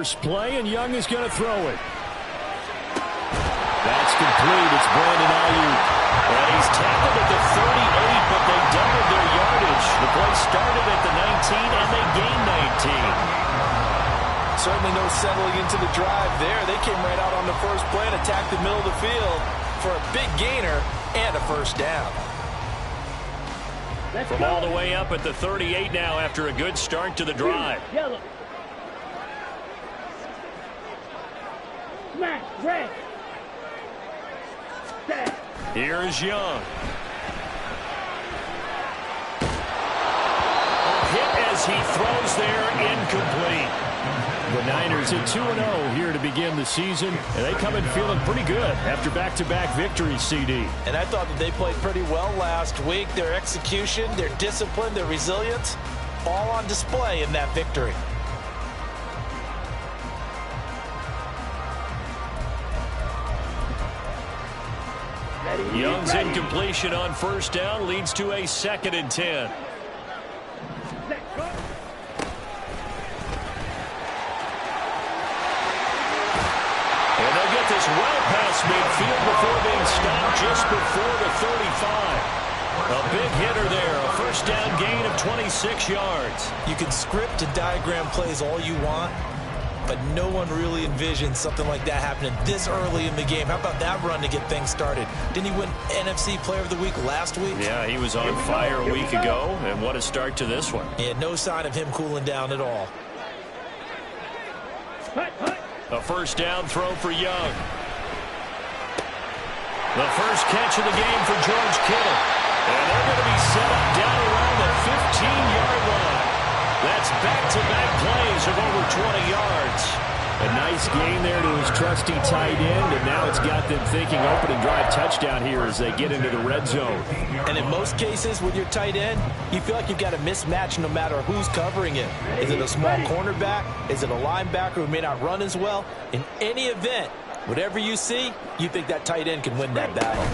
first play, and Young is going to throw it. That's complete. It's Brandon Ayuk. And he's tackled at the 38, but they doubled their yardage. The play started at the 19, and they gained 19. Certainly no settling into the drive there. They came right out on the first play and attacked the middle of the field for a big gainer and a first down. From all the way up at the 38 now after a good start to the drive. Yellow. Smash, red. Set. Here's Young. Hit as he throws there, incomplete. The Niners at 2-0 here to begin the season, and they come in feeling pretty good after back-to-back victories, CD. And I thought that they played pretty well last week. Their execution, their discipline, their resilience, all on display in that victory. Young's incompletion on first down leads to a 2nd and 10. This well past midfield before being stopped just before the 35. A big hitter there, a first down gain of 26 yards. You can script and diagram plays all you want, but no one really envisioned something like that happening this early in the game. How about that run to get things started? Didn't he win NFC Player of the Week last week? Yeah, he was on fire a week ago, and what a start to this one. Yeah, no sign of him cooling down at all. A first down throw for Young. The first catch of the game for George Kittle. And they're going to be set up down around the 15-yard line. That's back-to-back plays of over 20 yards. A nice gain there to his trusty tight end, and now it's got them thinking opening drive touchdown here as they get into the red zone. And in most cases with your tight end, you feel like you've got a mismatch no matter who's covering it. Is it a small cornerback? Is it a linebacker who may not run as well? In any event, whatever you see, you think that tight end can win that battle.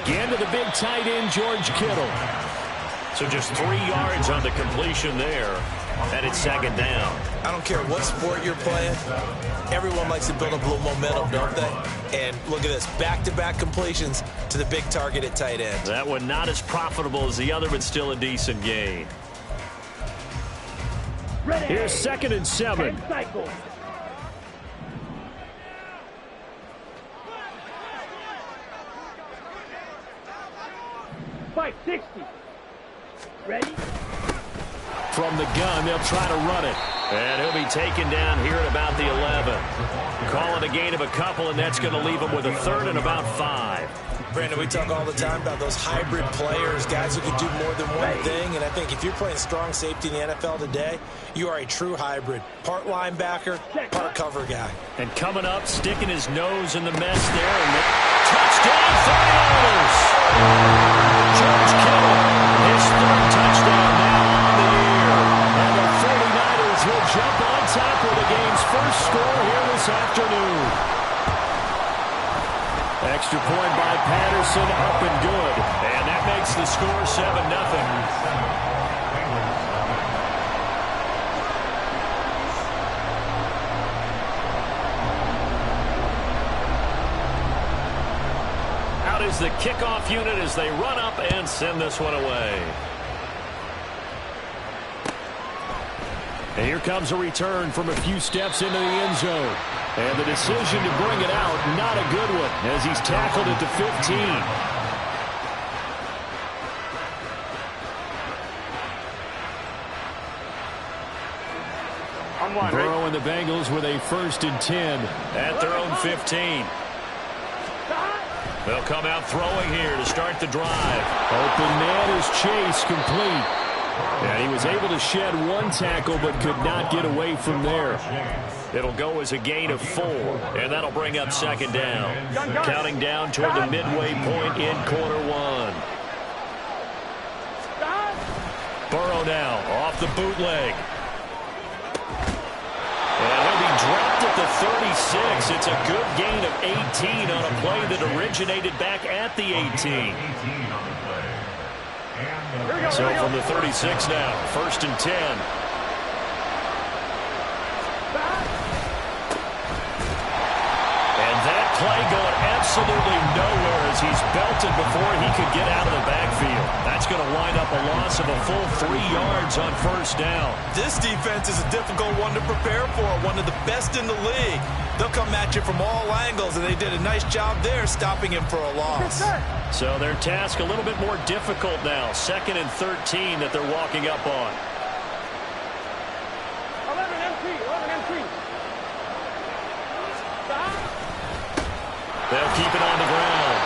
Again to the big tight end, George Kittle. So just 3 yards on the completion there. And it's 2nd down. I don't care what sport you're playing. Everyone likes to build up a little momentum, don't they? And look at this, back-to-back completions to the big target at tight end. That one not as profitable as the other, but still a decent gain. Here's 2nd and 7. 560. Ready? From the gun, they'll try to run it. And he'll be taken down here at about the 11. Call it a gain of a couple, and that's going to leave him with a 3rd and about 5. Brandon, we talk all the time about those hybrid players, guys who can do more than one thing. And I think if you're playing strong safety in the NFL today, you are a true hybrid. Part linebacker, part cover guy. And coming up, sticking his nose in the mess there. And the touchdown for the Niners. George Kittle, his 3rd touchdown now on the year. And the 49ers will jump on top with the game's first score here this afternoon. Extra point by Patterson, up and good. And that makes the score 7-0. Out is the kickoff unit as they run up and send this one away. And here comes a return from a few steps into the end zone. And the decision to bring it out, not a good one, as he's tackled at the 15. Burrow and the Bengals with a 1st and 10 at their own 15. They'll come out throwing here to start the drive. Open man is Chase, complete. And he was able to shed 1 tackle but could not get away from there. It'll go as a gain of 4, and that'll bring up 2nd down. Counting down toward the midway point in quarter 1. Burrow now off the bootleg. And he'll be dropped at the 36. It's a good gain of 18 on a play that originated back at the 18. So from the 36 now, 1st and 10. play going absolutely nowhere as he's belted before he could get out of the backfield. That's going to wind up a loss of a full 3 yards on first down. This defense is a difficult one to prepare for, one of the best in the league. They'll come at you from all angles, and they did a nice job there stopping him for a loss. So their task a little bit more difficult now. 2nd and 13 that they're walking up on. 11 M3. Stop. They'll keep it on the ground.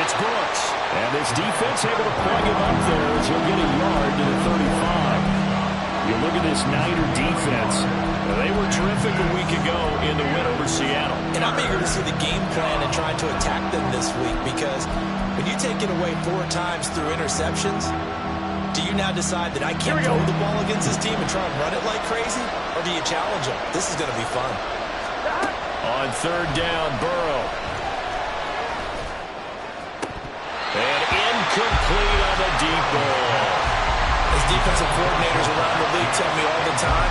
It's Brooks. And this defense able to plug him up there as he'll get a yard to the 35. You look at this Niner defense. They were terrific a week ago in the win over Seattle. And I'm eager to see the game plan and trying to attack them this week, because when you take it away 4 times through interceptions, do you now decide that I can't throw the ball against this team and try and run it like crazy? Or do you challenge them? This is going to be fun. On 3rd down, Burrow. And incomplete on the deep ball. As defensive coordinators around the league tell me all the time,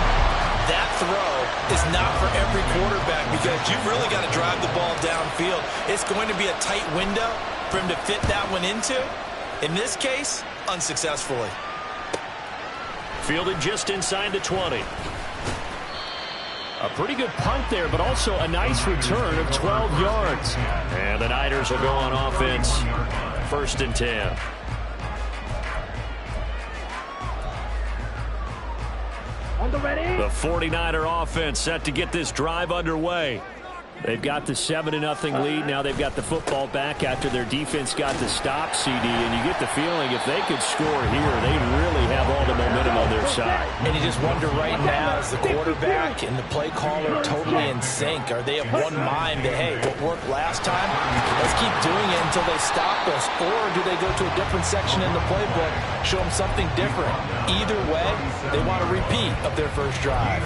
that throw is not for every quarterback, because you've really got to drive the ball downfield. It's going to be a tight window for him to fit that one into. In this case, unsuccessfully. Fielded just inside the 20. A pretty good punt there, but also a nice return of 12 yards. And the Niners will go on offense. 1st and 10. On the ready. The 49er offense set to get this drive underway. They've got the 7-0 lead. Now they've got the football back after their defense got the stop, CD. And you get the feeling if they could score here, they really have all the momentum on their side. And you just wonder right now, is the quarterback and the play caller totally in sync? Are they of one mind that, hey, what worked last time, let's keep doing it until they stop us? Or do they go to a different section in the playbook, show them something different? Either way, they want a repeat of their first drive.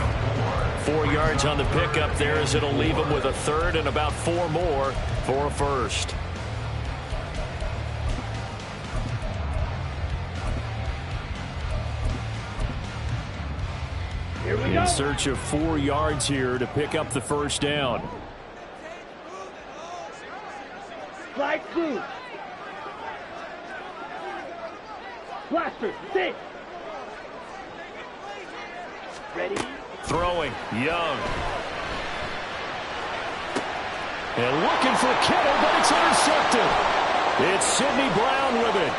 4 yards on the pickup there as it'll leave them with a 3rd and about 4 more for a first. Here we go. In search of 4 yards here to pick up the first down. Slide through. Blaster, 6. Ready. Throwing, Young. And looking for Kittle, but it's intercepted. It's Sidney Brown with it.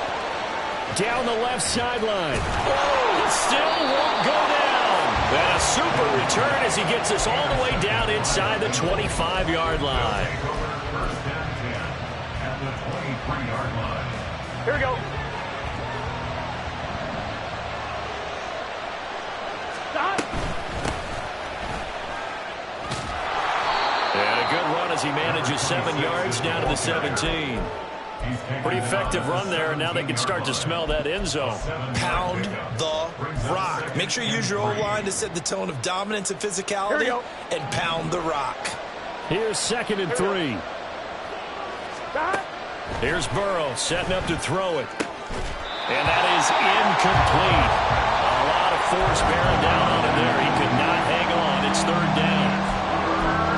Down the left sideline. Oh, it still won't go down. And a super return as he gets us all the way down inside the 25-yard line. Here we go. Stop. And a good run as he manages 7 yards down to the 17. Pretty effective run there, and now they can start to smell that end zone. Pound the rock. Make sure you use your O-line to set the tone of dominance and physicality, and pound the rock. Here's 2nd and 3. Stop. Here's Burrow setting up to throw it. And that is incomplete. A lot of force bearing down on him there. He could not hang on. It's 3rd down.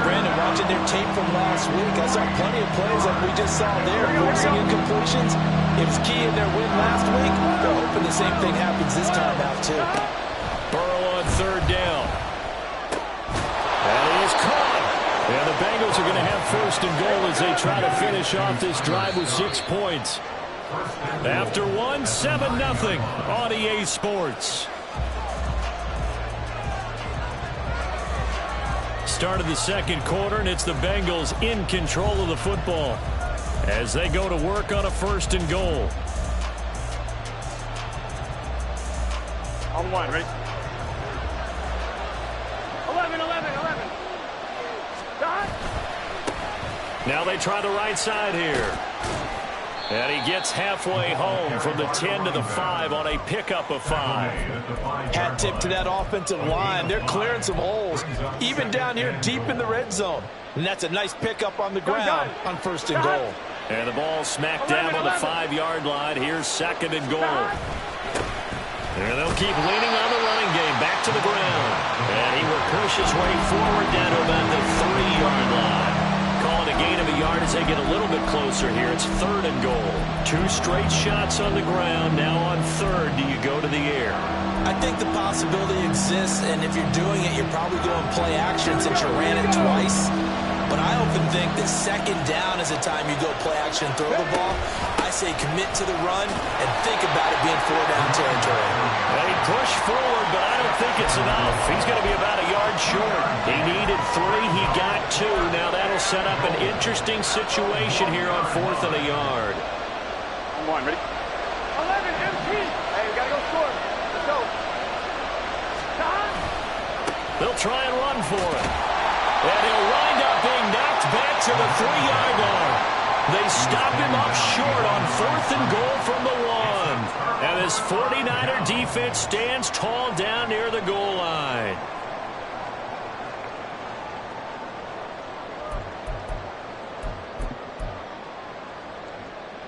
Brandon, watching their tape from last week, I saw plenty of plays like we just saw there, forcing incompletions. It was key in their win last week. They're hoping the same thing happens this time out, too. Burrow on 3rd down. And he is caught. And the Bengals are going to have 1st and goal as they try to finish off this drive with 6 points. After 1, 7-0 on EA Sports. Start of the 2nd quarter, and it's the Bengals in control of the football as they go to work on a 1st and goal. On 1, ready? 11. Stop. Now they try the right side here. And he gets halfway home from the 10 to the 5 on a pickup of 5. Hat tip to that offensive line. They're clearing some holes, even down here deep in the red zone. And that's a nice pickup on the ground on 1st and goal. And the ball smacked down on the 5-yard line. Here's 2nd and goal. And they'll keep leaning on the running game. Back to the ground. And he will push his way forward down to about the 3-yard line. Calling a gain of a yard as they get a little bit closer here. It's 3rd and goal. 2 straight shots on the ground. Now on 3rd, do you go to the air? I think the possibility exists, and if you're doing it, you're probably going play action since you ran it twice. But I often think that 2nd down is the time you go play action and throw the ball. I say commit to the run and think about it being 4-down territory. They push forward, but I don't think it's enough. He's going to be about a yard short. He needed 3. He got 2. Now that'll set up an interesting situation here on 4th and a yard. On 1, ready? 11, empty. Hey, we got to go score. Let's go. Stop. They'll try and run for it. And he'll wind up being knocked back to the 3-yard line. They stop him up short on 4th and goal from the 1. And this 49er defense stands tall down near the goal line.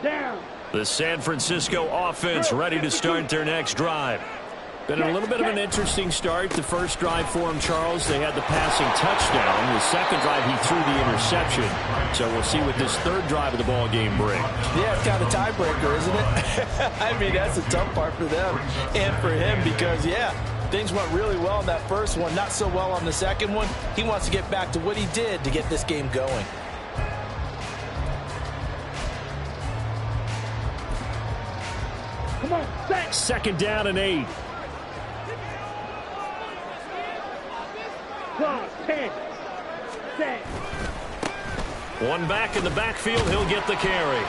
Down. The San Francisco offense ready to start their next drive. Been a little bit of an interesting start. The first drive for him, Charles, they had the passing touchdown. The second drive, he threw the interception. So we'll see what this 3rd drive of the ball game brings. Yeah, it's kind of a tiebreaker, isn't it? I mean, that's a tough part for them and for him because, yeah, things went really well in that first one, not so well on the second one. He wants to get back to what he did to get this game going. Come on, set. 2nd down and 8. 10. Set. One back in the backfield, he'll get the carry.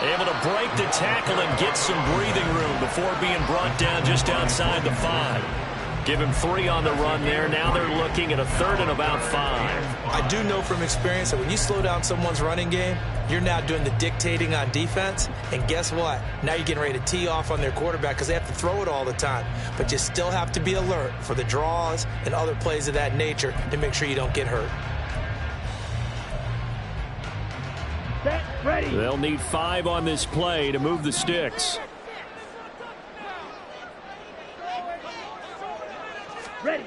Able to break the tackle and get some breathing room before being brought down just outside the 5. Give him 3 on the run there. Now they're looking at a 3rd and about 5. I do know from experience that when you slow down someone's running game, you're now doing the dictating on defense. And guess what? Now you're getting ready to tee off on their quarterback because they have to throw it all the time. But you still have to be alert for the draws and other plays of that nature to make sure you don't get hurt. Set. Ready. They'll need 5 on this play to move the sticks. Ready.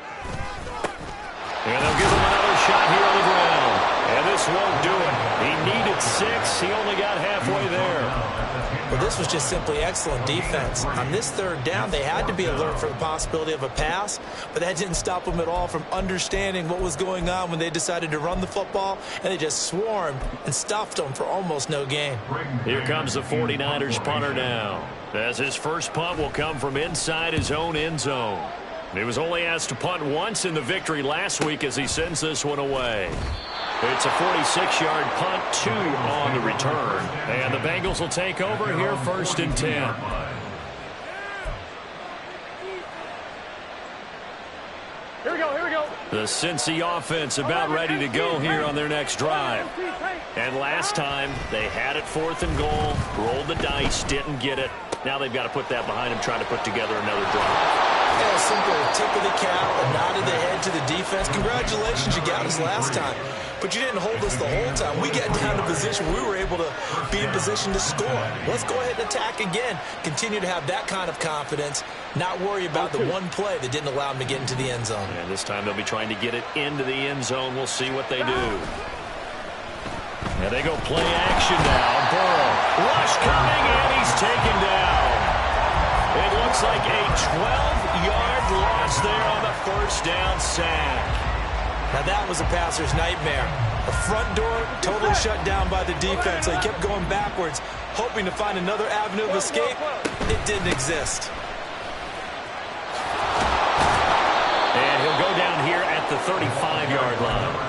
And they'll give him another shot here on the ground. And this won't do it. He needed 6. He only got halfway there. Well, this was just simply excellent defense. On this 3rd down, they had to be alert for the possibility of a pass, but that didn't stop them at all from understanding what was going on when they decided to run the football, and they just swarmed and stuffed them for almost no gain. Here comes the 49ers punter now, as his first punt will come from inside his own end zone. He was only asked to punt once in the victory last week as he sends this one away. It's a 46-yard punt, 2 on the return. And the Bengals will take over here 1st and 10. Here we go, here we go. The Cincy offense about ready to go here on their next drive. And last time, they had it 4th and goal, rolled the dice, didn't get it. Now they've got to put that behind them, trying to put together another drive. Yeah, simple tip of the cap, a nod of the head to the defense. Congratulations, you got us last time. But you didn't hold us the whole time. We got down to position. We were able to be in position to score. Let's go ahead and attack again. Continue to have that kind of confidence. Not worry about the one play that didn't allow them to get into the end zone. And this time they'll be trying to get it into the end zone. We'll see what they do. And they go play action now. Burrow. Rush coming, and he's taken down. It looks like a 12-yard loss there on the 1st down sack. Now that was a passer's nightmare. The front door totally shut down by the defense. They kept going backwards, hoping to find another avenue of escape. It didn't exist. And he'll go down here at the 35-yard line.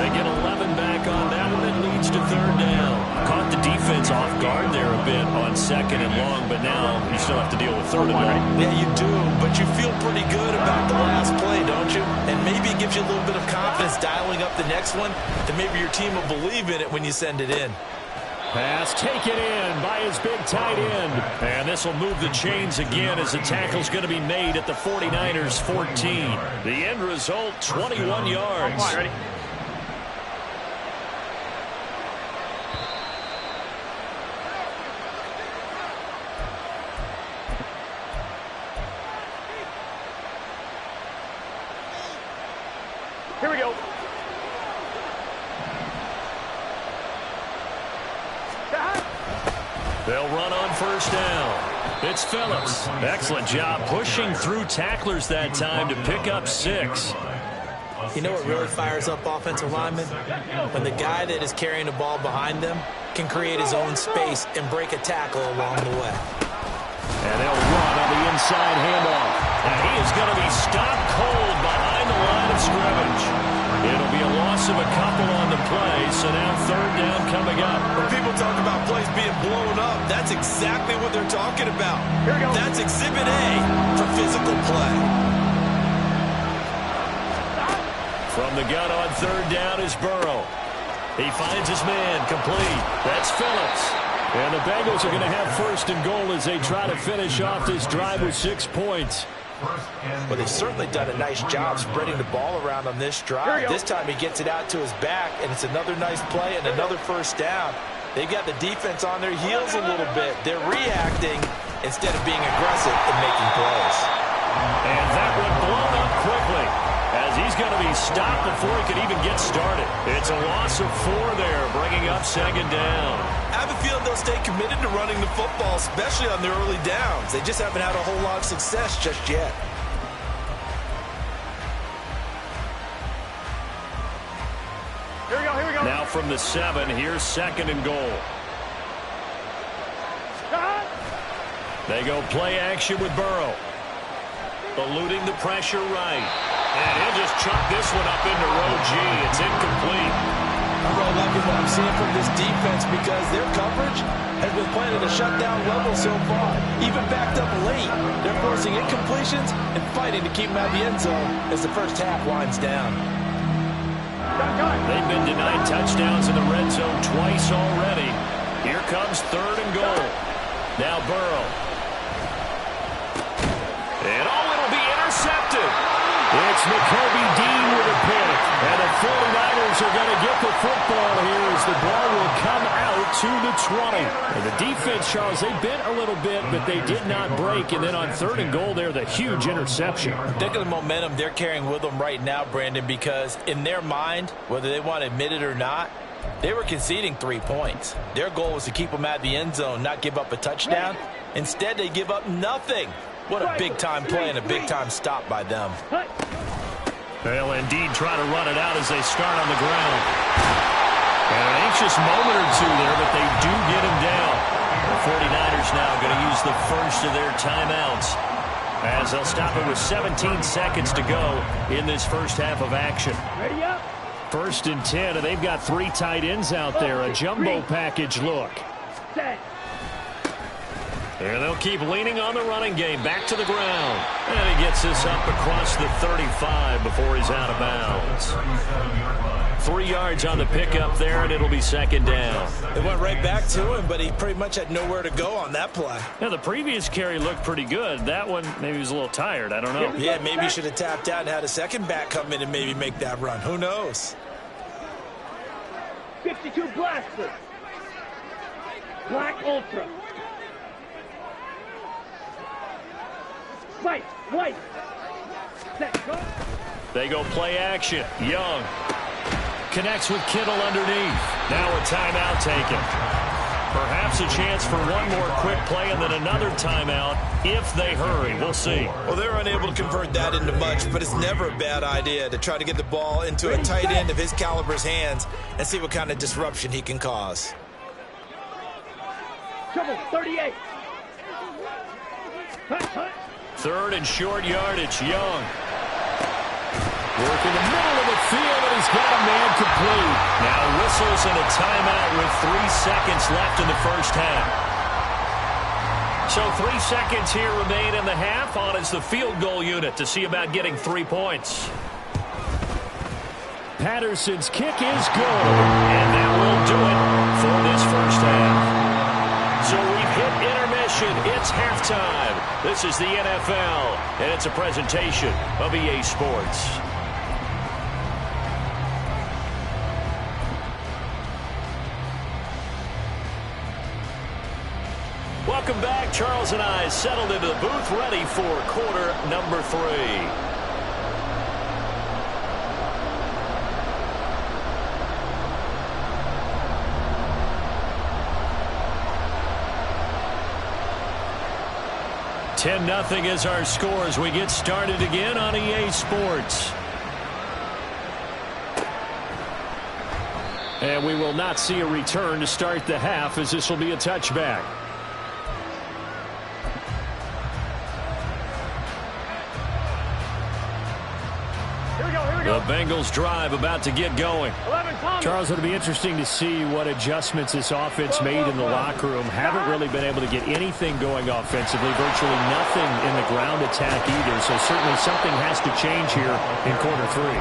They get 11 back on that one. It leads to 3rd down. Caught the defense off guard there a bit on 2nd and long, but now you still have to deal with 3rd and long. Yeah, you do, but you feel pretty good about the last play, don't you? And maybe it gives you a little bit of confidence dialing up the next one, that maybe your team will believe in it when you send it in. Pass taken in by his big tight end. And this will move the chains again as the tackle's going to be made at the 49ers 14. The end result, 21 yards. Come on, ready? Here we go. They'll run on first down. It's Phillips. Excellent job pushing through tacklers that time to pick up 6. You know what really fires up offensive linemen? When the guy that is carrying the ball behind them can create his own space and break a tackle along the way. And they'll run on the inside handoff. And he is going to be stopped cold behind the line of scrimmage. It'll be a loss of a couple on the play, so now third down coming up. When people talk about plays being blown up, that's exactly what they're talking about. Here we go. That's Exhibit A for physical play. From the gun on third down is Burrow. He finds his man complete. That's Phillips. And the Bengals are going to have first and goal as they try to finish off this drive with 6 points. Well, they've certainly done a nice job spreading the ball around on this drive. This time he gets it out to his back, and it's another nice play and another first down. They've got the defense on their heels a little bit. They're reacting instead of being aggressive and making plays. And that one blown up quickly as he's going to be stopped before he could even get started. It's a loss of 4 there, bringing up second down. I have a feeling they'll stay committed to running the football, especially on their early downs. They just haven't had a whole lot of success just yet. Here we go, here we go. Now from the 7, here's second and goal. Shot. They go play action with Burrow. Eluding the pressure right. And he'll just chuck this one up into row G. It's incomplete. I'm really liking what I'm seeing from this defense because their coverage has been playing at a shutdown level so far. Even backed up late, they're forcing incompletions and fighting to keep them out of the end zone as the first half winds down. They've been denied touchdowns in the red zone twice already. Here comes third and goal. Now Burrow. And it'll be intercepted. It's Nakobe Dean with a pick. And the 49ers are going to get the football here as the ball will come out to the 20. And the defense, Charles, they bent a little bit, but they did not break. And then on third and goal there, the huge interception. Think of the momentum they're carrying with them right now, Brandon, because in their mind, whether they want to admit it or not, they were conceding 3 points. Their goal was to keep them out of the end zone, not give up a touchdown. Instead, they give up nothing. What a big-time play and a big-time stop by them. They'll indeed try to run it out as they start on the ground. And an anxious moment or two there, but they do get him down. The 49ers now going to use the first of their timeouts as they'll stop it with 17 seconds to go in this first half of action. Ready up. First and 10, and they've got 3 tight ends out there. A jumbo package look. Set. And they'll keep leaning on the running game. Back to the ground. And he gets this up across the 35 before he's out of bounds. 3 yards on the pickup there, and it'll be second down. It went right back to him, but he pretty much had nowhere to go on that play. Now, the previous carry looked pretty good. That one, maybe he was a little tired. I don't know. Yeah, maybe he should have tapped out and had a second back come in and maybe make that run. Who knows? 52 Blaster. Black Ultra. White. Set. Go. They go play action. Young connects with Kittle underneath. Now a timeout taken. Perhaps a chance for one more quick play and then another timeout if they hurry. We'll see. Well, they're unable to convert that into much, but it's never a bad idea to try to get the ball into a tight end of his caliber's hands and see what kind of disruption he can cause. Trouble. 38. Hut. Third and short yardage. Young. Work in the middle of the field, and he's got a man complete. Now whistles and a timeout with 3 seconds left in the first half. So 3 seconds here remain in the half. On is the field goal unit to see about getting 3 points. Patterson's kick is good, and that will do it for this first half. So we've hit intermission. It's halftime. This is the NFL, and it's a presentation of EA Sports. Welcome back. Charles and I settled into the booth, ready for quarter number 3. 10-0 is our score as we get started again on EA Sports. And we will not see a return to start the half, as this will be a touchback. The Bengals drive about to get going. Charles, it'll be interesting to see what adjustments this offense made in the locker room. Haven't really been able to get anything going offensively, virtually nothing in the ground attack either. So certainly something has to change here in quarter three.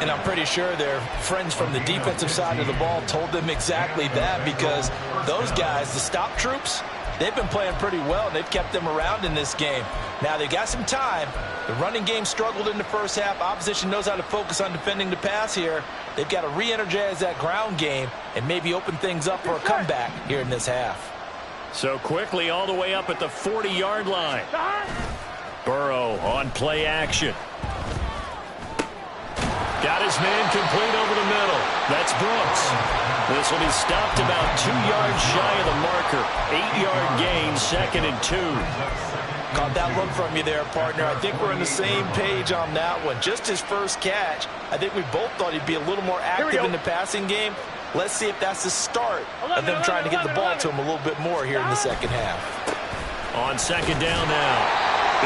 And I'm pretty sure their friends from the defensive side of the ball told them exactly that, because those guys, the stop troops, they've been playing pretty well, and they've kept them around in this game. Now, they got some time. The running game struggled in the first half. Opposition knows how to focus on defending the pass here. They've got to re-energize that ground game and maybe open things up for a comeback here in this half. So quickly all the way up at the 40-yard line. Burrow on play action. Got his man complete over the middle. That's Brooks. This will be stopped about 2 yards shy of the marker. 8-yard gain, 2nd and 2. Caught that look from you there, partner. I think we're on the same page on that one. Just his first catch. I think we both thought he'd be a little more active in the passing game. Let's see if that's the start of them trying to get the ball to him a little bit more here in the second half. On 2nd down now,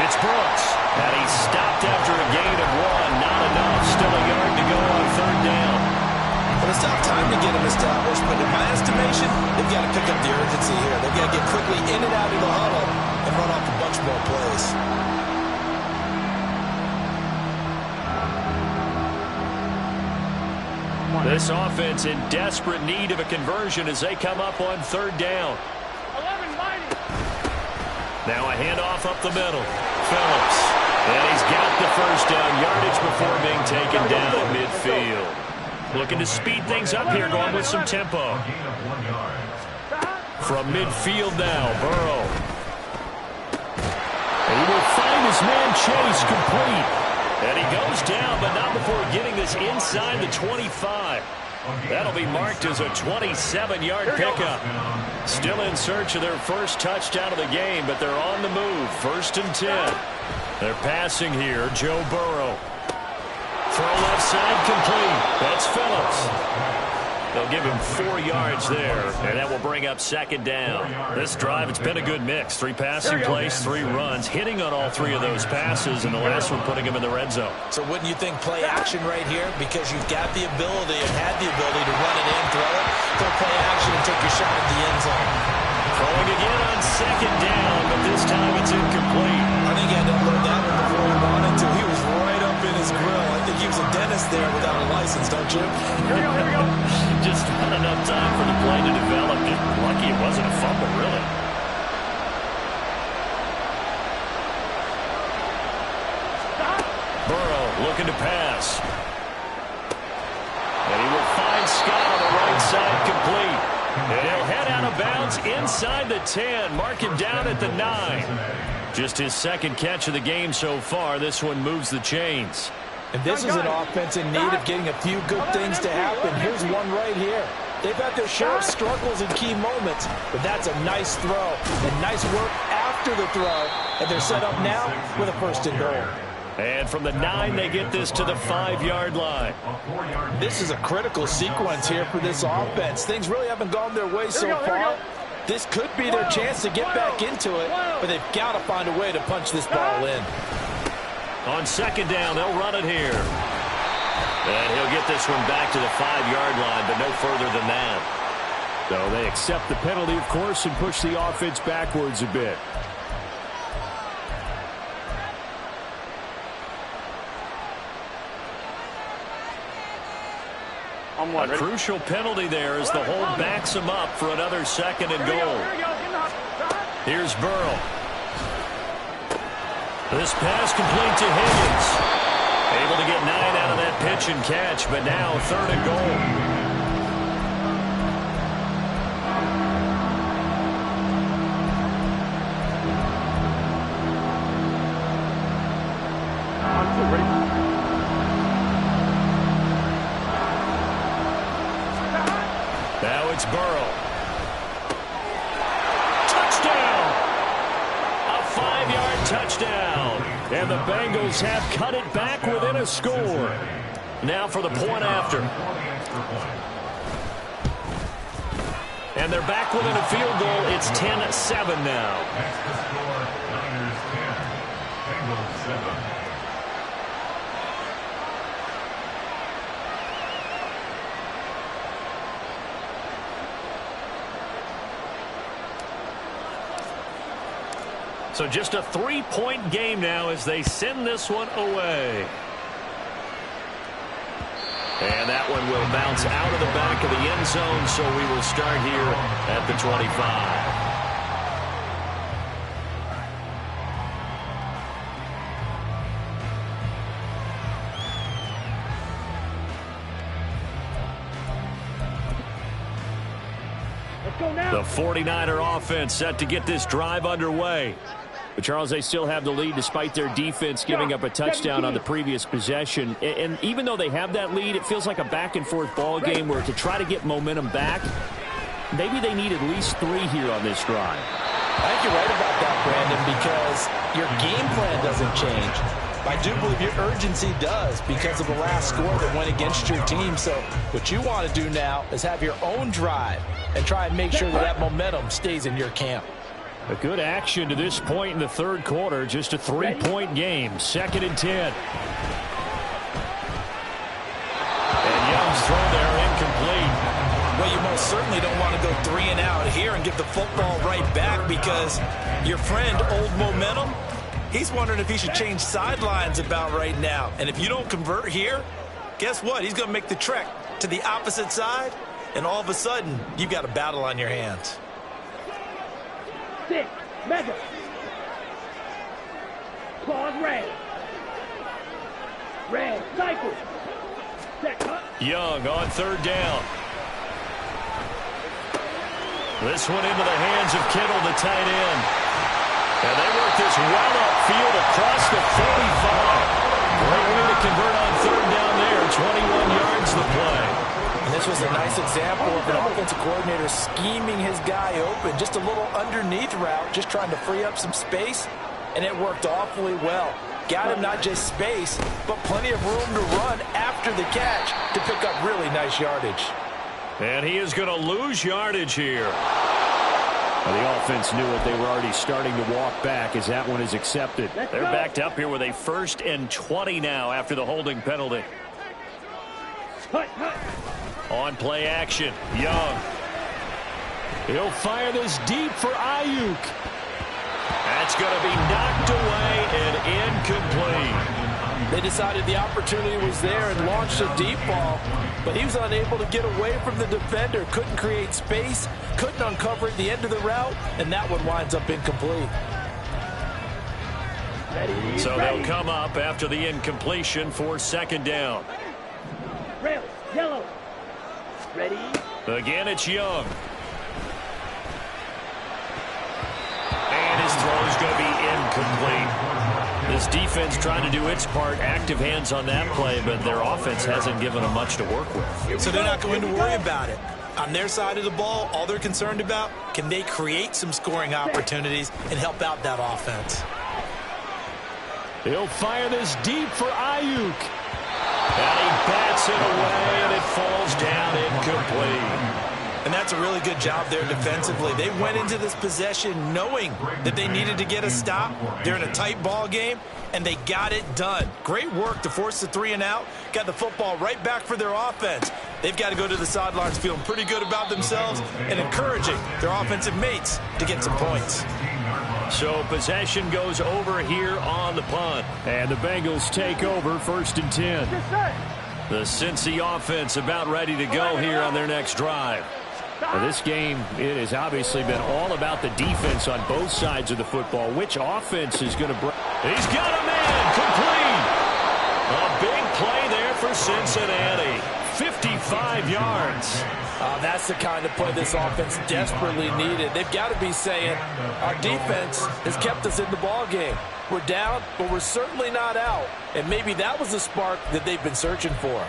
it's Brooks. And he's stopped after a gain of 1. Not enough. Still a yard to go on 3rd down. Well, it's not time to get him established, but in my estimation, they've got to pick up the urgency here. They've got to get quickly in and out of the huddle and run off a bunch more plays. This offense in desperate need of a conversion as they come up on 3rd down. Now a handoff up the middle. Phillips. And he's got the first down yardage before being taken down at midfield. Looking to speed things up here, going with some tempo. From midfield now, Burrow. And he will find his man Chase complete. And he goes down, but not before getting this inside the 25. That'll be marked as a 27-yard pickup. Still in search of their first touchdown of the game, but they're on the move. 1st and 10. They're passing here, Joe Burrow. Throw left side complete. That's Phillips. They'll give him 4 yards there, and that will bring up 2nd down. This drive, it's been a good mix. 3 passing plays, 3 runs, hitting on all 3 of those passes, and the last one putting him in the red zone. So wouldn't you think play action right here? Because you've got the ability and had the ability to run it in, throw it, go play action and take your shot at the end zone. Throwing again on 2nd down, but this time it's incomplete. I think he had to unload that one before he wanted to. He was right up in his grill. I think he was a dentist there without a license, don't you? Here we go. Just not enough time for the play to develop. Lucky it wasn't a fumble, really. Burrow looking to pass. And he will find Scott on the right side complete. And he'll head out of bounds inside the 10. Mark him down at the 9. Just his 2nd catch of the game so far. This one moves the chains. And this is an offense in need of getting a few good things to happen. Here's one right here. They've had their share of struggles in key moments, but that's a nice throw and nice work after the throw. And they're set up now with a 1st and goal. And from the 9, they get this to the 5-yard line. This is a critical sequence here for this offense. Things really haven't gone their way so far. This could be their chance to get back into it, but they've got to find a way to punch this ball in. On 2nd down, they'll run it here. And he'll get this one back to the 5-yard line, but no further than that. So they accept the penalty, of course, and push the offense backwards a bit. A crucial penalty there as the hold backs him up for another 2nd and goal. Here's Burrow. This pass complete to Higgins. Able to get 9 out of that pitch and catch, but now 3rd and goal. Now it's Burrow. Touchdown! A 5-yard touchdown. And the Bengals have cut it back within a score. Now for the point after. And they're back within a field goal. It's 10-7 now. So just a 3-point game now as they send this one away. And that one will bounce out of the back of the end zone, so we will start here at the 25. The 49er offense set to get this drive underway. But, Charles, they still have the lead despite their defense giving up a touchdown on the previous possession. And even though they have that lead, it feels like a back-and-forth ball game where to try to get momentum back, maybe they need at least 3 here on this drive. I think you're right about that, Brandon, because your game plan doesn't change. I do believe your urgency does because of the last score that went against your team. So what you want to do now is have your own drive and try and make sure that momentum stays in your camp. A good action to this point in the third quarter. Just a 3-point game. 2nd and 10. And Young's throw there incomplete. Well, you most certainly don't want to go 3 and out here and get the football right back because your friend, Old Momentum, he's wondering if he should change sidelines about right now. And if you don't convert here, guess what? He's going to make the trek to the opposite side, and all of a sudden, you've got a battle on your hands. 6, mega. Claws red. Red, cycle. Set, cut. Young on 3rd down. This one into the hands of Kittle, the tight end. And they work this well upfield across the 45. Great way to convert on 3rd down there. 21 yards the play. And this was a nice example of an offensive coordinator scheming his guy open. Just a little underneath route, just trying to free up some space, and it worked awfully well. Got him not just space, but plenty of room to run after the catch to pick up really nice yardage. And he is going to lose yardage here. Well, the offense knew it. They were already starting to walk back as that one is accepted. They're backed up here with a 1st and 20 now after the holding penalty. On play action, Young. He'll fire this deep for Ayuk. That's going to be knocked away and incomplete. They decided the opportunity was there and launched a deep ball, but he was unable to get away from the defender, couldn't create space, couldn't uncover at the end of the route, and that one winds up incomplete. So they'll come up after the incompletion for 2nd down. Red, yellow. Ready. Again, it's Young. And his throw is going to be incomplete. This defense trying to do its part, active hands on that play, but their offense hasn't given them much to work with. So they're not going to worry about it. On their side of the ball, all they're concerned about, can they create some scoring opportunities and help out that offense? He'll fire this deep for Ayuk. And he bats it away, and it falls down incomplete. And that's a really good job there defensively. They went into this possession knowing that they needed to get a stop. They're in a tight ball game, and they got it done. Great work to force the 3 and out. Got the football right back for their offense. They've got to go to the sidelines feeling pretty good about themselves and encouraging their offensive mates to get some points. So possession goes over here on the punt. And the Bengals take over 1st and 10. The Cincy offense about ready to go here on their next drive. Well, this game, it has obviously been all about the defense on both sides of the football. Which offense is going to break? He's got a man complete. A big play there for Cincinnati. 55 yards. That's the kind of play this offense desperately needed. They've got to be saying, our defense has kept us in the ball game. We're down, but we're certainly not out. And maybe that was the spark that they've been searching for.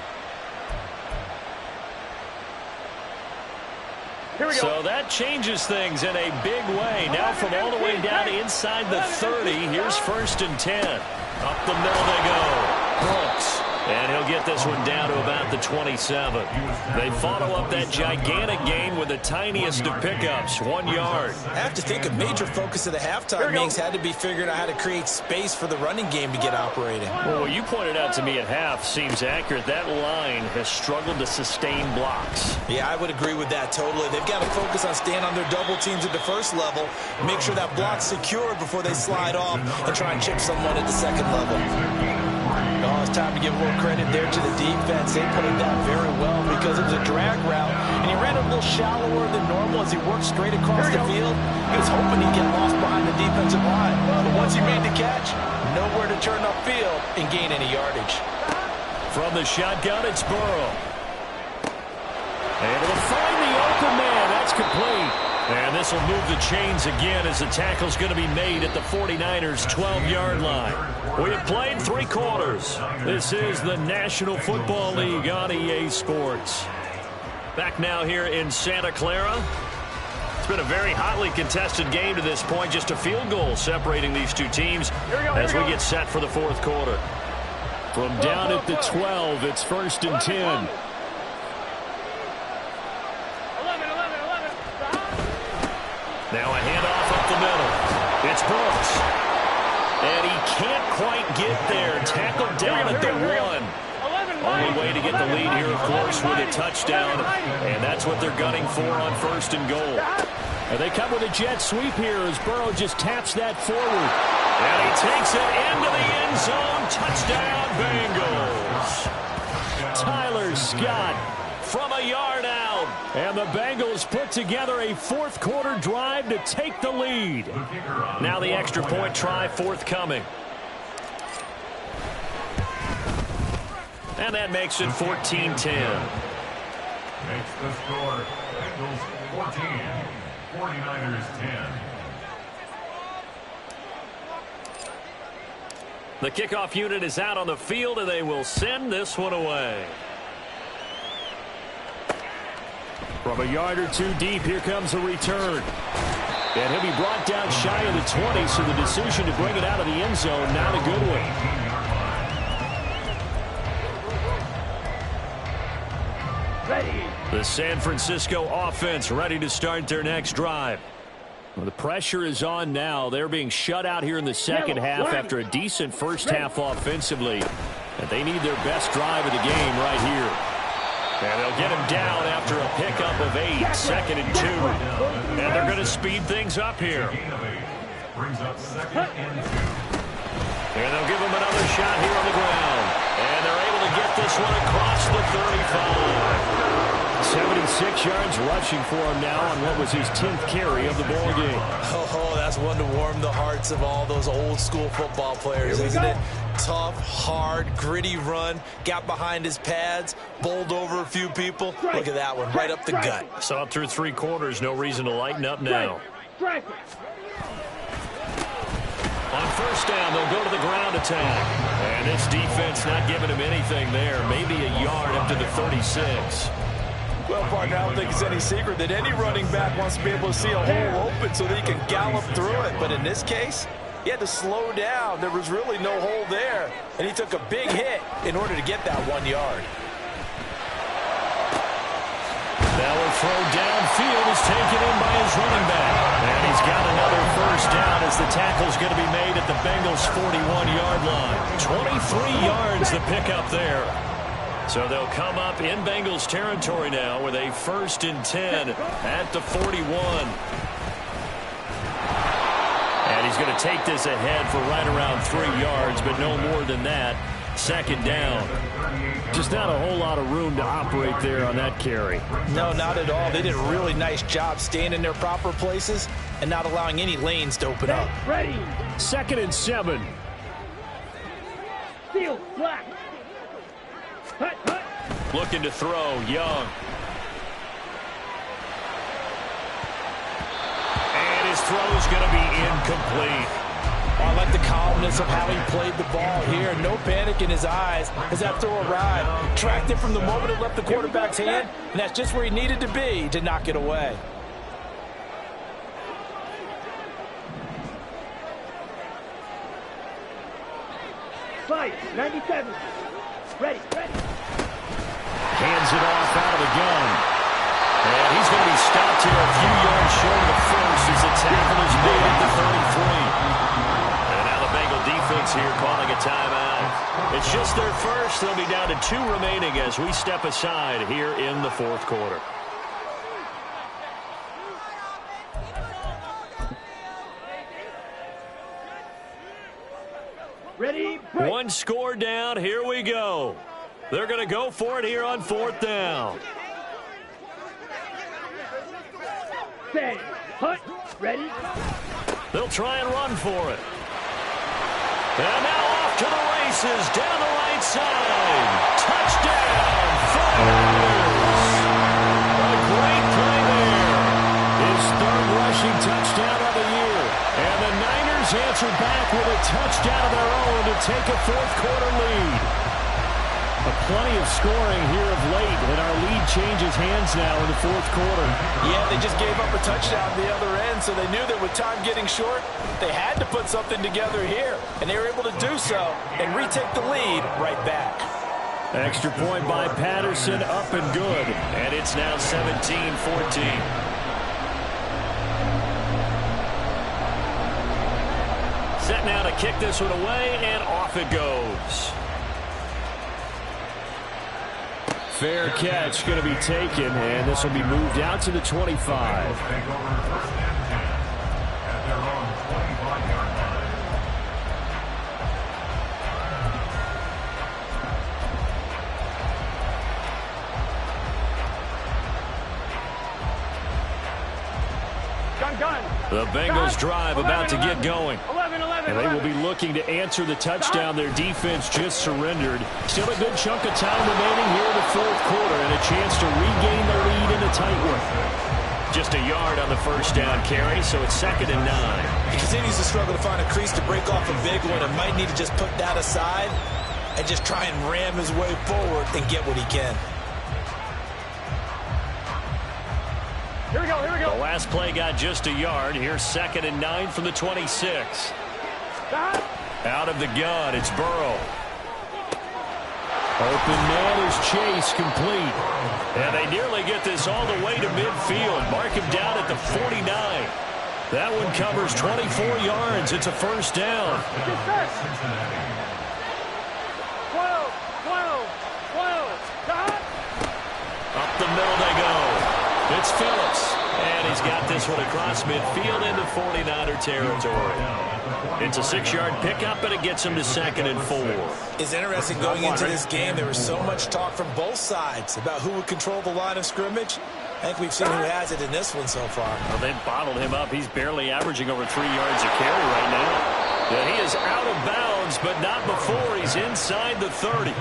Here we go. So that changes things in a big way. Now from all the way down inside the 30, here's 1st and 10. Up the middle they go. Brooks. And he'll get this one down to about the 27. They follow up that gigantic gain with the tiniest of pickups, 1 yard. I have to think a major focus of the halftime meetings had to be figuring out how to create space for the running game to get operating. Well, what you pointed out to me at half seems accurate. That line has struggled to sustain blocks. Yeah, I would agree with that totally. They've got to focus on staying on their double teams at the first level, make sure that block's secure before they slide off and try and chip someone at the second level. Oh, it's time to give a little credit there to the defense. They put it down very well because it was a drag route, and he ran a little shallower than normal as he worked straight across the field. He was hoping he'd get lost behind the defensive line, but once he made the catch, nowhere to turn upfield and gain any yardage. From the shotgun, it's Burrow. Able to find the open man. That's complete. And this will move the chains again as the tackle's going to be made at the 49ers' 12-yard line. We have played 3 quarters. This is the National Football League on EA Sports. Back now here in Santa Clara. It's been a very hotly contested game to this point. Just a field goal separating these two teams as we get set for the 4th quarter. From down at the 12, it's 1st and 10. Now a handoff up the middle. It's Brooks. And he can't quite get there. Tackled down at the 1. Only way to get the lead here, of course, with a touchdown. And that's what they're gunning for on 1st and goal. And they come with a jet sweep here as Burrow just taps that forward. And he takes it into the end zone. Touchdown, Bengals. Tyler Scott from a yard out. And the Bengals put together a 4th quarter drive to take the lead. Now the extra point try forthcoming. And that makes it 14-10. Makes the score Bengals 14, 49ers 10. The kickoff unit is out on the field, and they will send this one away. From a yard or 2 deep, here comes a return. And he'll be brought down shy of the 20, so the decision to bring it out of the end zone, not a good one. The San Francisco offense ready to start their next drive. Well, the pressure is on now. They're being shut out here in the second half after a decent first half offensively. And they need their best drive of the game right here. And they'll get him down after a pickup of 8, 2nd and 2. And they're going to speed things up here. Brings up 2nd and 2. And they'll give him another shot here on the ground. And they're able to get this one across the 35. 76 yards rushing for him now on what was his 10th carry of the ball game. Oh, that's one to warm the hearts of all those old school football players, isn't it? Tough, hard, gritty run, got behind his pads, bowled over a few people. Look at that one, right up the gut. Saw it through 3 quarters, no reason to lighten up now. On 1st down, they'll go to the ground attack. And this defense not giving him anything there. Maybe a yard up to the 36. Well, partner, I don't think it's any secret that any running back wants to be able to see a hole open so that he can gallop through it. But in this case, he had to slow down. There was really no hole there, and he took a big hit in order to get that 1 yard. Now a throw downfield is taken in by his running back. And he's got another 1st down as the tackle's going to be made at the Bengals' 41-yard line. 23 yards the pickup there. So they'll come up in Bengals territory now with a 1st and 10 at the 41. And he's going to take this ahead for right around 3 yards, but no more than that. 2nd down. Just not a whole lot of room to operate there on that carry. No, not at all. They did a really nice job staying in their proper places and not allowing any lanes to open up. Ready. 2nd and 7. Field black. Looking to throw, Young. And his throw is going to be incomplete. I like the calmness calmness of how he played the ball here. No panic in his eyes as that throw arrived. Tracked it from the moment it left the quarterback's hand, and that's just where he needed to be to knock it away. Fight, 97. Ready. Hands it off out of the gun. And he's going to be stopped here a few yards short of the first as the tackle is made at the 33. And now the Bengal defense here calling a timeout. It's just their first. They'll be down to 2 remaining as we step aside here in the fourth quarter. Ready, break. 1 score down. Here we go. They're going to go for it here on 4th down. Say, hunt, ready. They'll try and run for it. And now off to the races down the right side. Touchdown, 49ers. A great play there. His 3rd rushing touchdown of the year. And the Niners answer back with a touchdown of their own to take a 4th quarter lead. Plenty of scoring here of late, and our lead changes hands now in the 4th quarter. Yeah, they just gave up a touchdown at the other end, so they knew that with time getting short, they had to put something together here. And they were able to do so and retake the lead right back. Extra point by Patterson, up and good. And it's now 17-14. Set now to kick this one away, and off it goes. Fair catch going to be taken, and this will be moved out to the 25. Take over 1st and 10 at their own 25-yard line. Gun. The Bengals drive about to get going. 11. And they will be looking to answer the touchdown their defense just surrendered. Still a good chunk of time remaining here in the 4th quarter, and a chance to regain the lead in a tight one. Just a yard on the 1st down carry, so it's 2nd and 9. He continues to struggle to find a crease to break off a big one, and might need to just put that aside and just try and ram his way forward and get what he can. Here we go. The last play got just a yard. Here's 2nd and 9 from the 26. Out of the gun, it's Burrow. Open man is Chase, complete. And they nearly get this all the way to midfield. Mark him down at the 49. That one covers 24 yards. It's a 1st down. 12. Up the middle they go. It's Phillips. And he's got this one across midfield into 49er territory. It's a 6-yard pickup, and it gets him to 2nd and 4. It's interesting going into this game. There was so much talk from both sides about who would control the line of scrimmage. I think we've seen who has it in this one so far. Well, they've bottled him up. He's barely averaging over 3 yards a carry right now. Yeah, he is out of bounds, but not before he's inside the 30.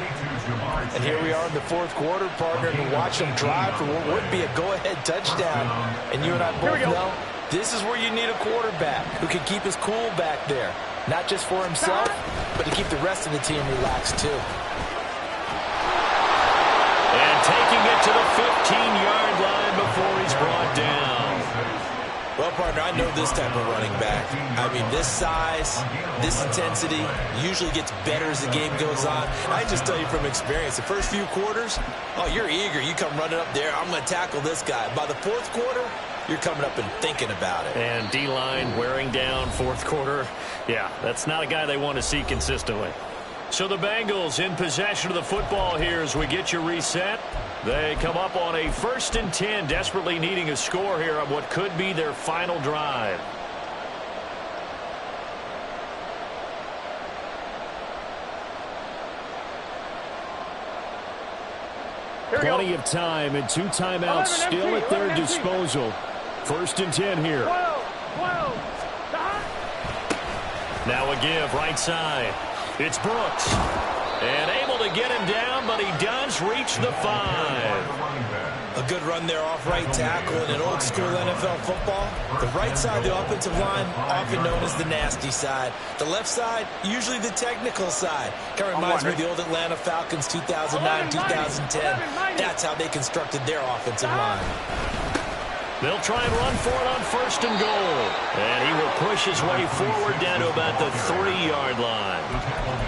And here we are in the 4th quarter, partner, and watch him drive for what would be a go-ahead touchdown. And you and I both know this is where you need a quarterback who can keep his cool back there. Not just for himself, but to keep the rest of the team relaxed, too. And taking it to the 15-yard line before he's brought down. Well, partner, I know this type of running back. I mean, this size, this intensity usually gets better as the game goes on. I just tell you from experience, the first few quarters, oh, you're eager. You come running up there, I'm going to tackle this guy. By the 4th quarter, you're coming up and thinking about it. And D-line wearing down 4th quarter. Yeah, that's not a guy they want to see consistently. So the Bengals in possession of the football here as we get you reset. They come up on a 1st and 10, desperately needing a score here on what could be their final drive. Plenty of time and 2 timeouts still at their disposal. 1st and 10 here. 12. Now a give right side. It's Brooks. And able to get him down, but he does reach the 5. A good run there off right tackle in an old-school NFL football. The right side of the offensive line, often known as the nasty side. The left side, usually the technical side. Kind of reminds me of the old Atlanta Falcons 2009, 2010. That's how they constructed their offensive line. They'll try and run for it on 1st and goal. And he will push his way forward down to about the 3-yard line.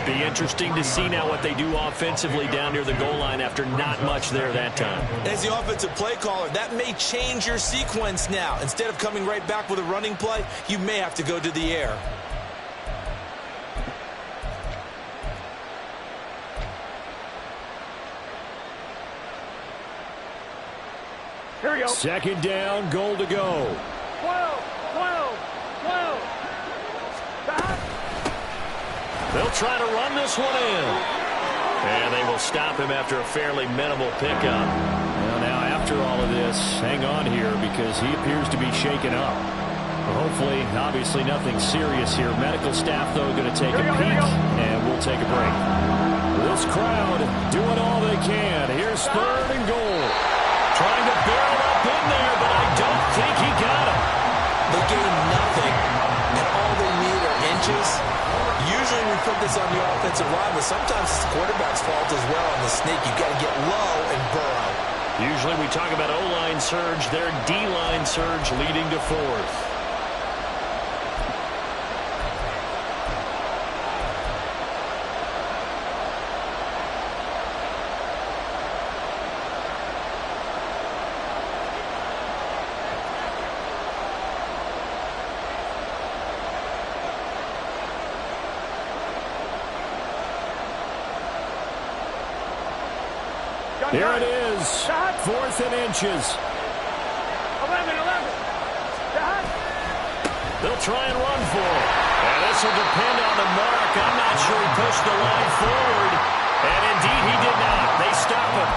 Be interesting to see now what they do offensively down near the goal line after not much there that time. As the offensive play caller, that may change your sequence now. Instead of coming right back with a running play, you may have to go to the air. Here we go. 2nd down, goal to go. 12. They'll try to run this one in. And they will stop him after a fairly minimal pickup. Well, now after all of this, hang on here because he appears to be shaken up. Well, hopefully, obviously nothing serious here. Medical staff, though, going to take a peek, and we'll take a break. This crowd doing all they can. Here's 3rd and goal. Trying to barrel up in there, but I don't think he got him. They gain nothing, and all they need are inches. Usually we put this on the offensive line, but sometimes it's the quarterback's fault as well on the sneak. You've got to get low and burrow. Usually we talk about O-line surge, their D-line surge leading to 4th. Here it is, 4th and inches. 11. They'll try and run for it. And this will depend on the mark. I'm not sure he pushed the line forward. And indeed he did not. They stop him.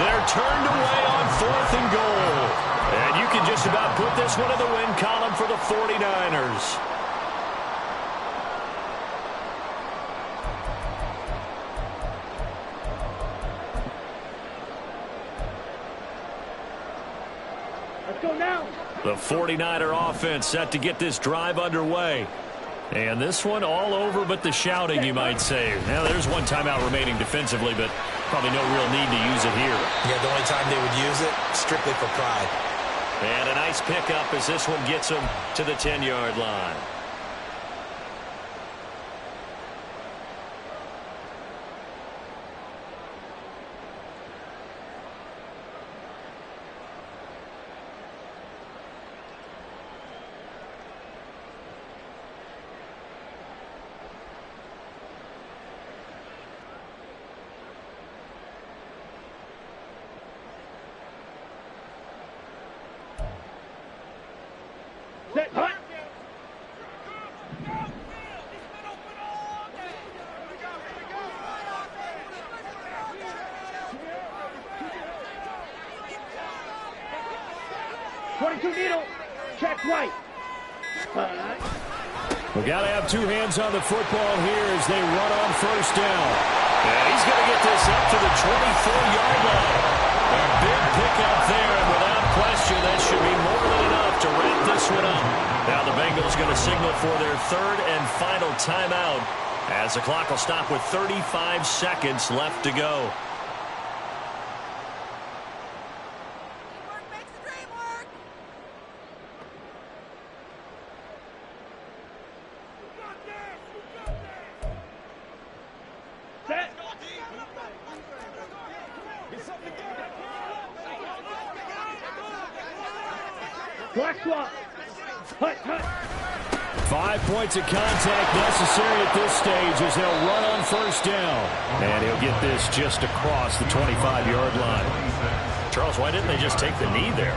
They're turned away on 4th and goal. And you can just about put this one in the win column for the 49ers. Let's go now. The 49er offense set to get this drive underway. And this one all over but the shouting, you might say. Now, there's one timeout remaining defensively, but probably no real need to use it here. Yeah, the only time they would use it, strictly for pride. And a nice pickup as this one gets them to the 10-yard line. Set, hut. Needle. Check right. We got to have 2 hands on the football here as they run on 1st down. Yeah, he's going to get this up to the 24-yard line. A big pickup there, and without question, that should be more than enough to wrap this one up. Now the Bengals going to signal for their 3rd and final timeout as the clock will stop with 35 seconds left to go. Black swap. Hut, hut. 5 points of contact necessary at this stage as they'll run on 1st down. And he'll get this just across the 25-yard line. Charles, why didn't they just take the knee there?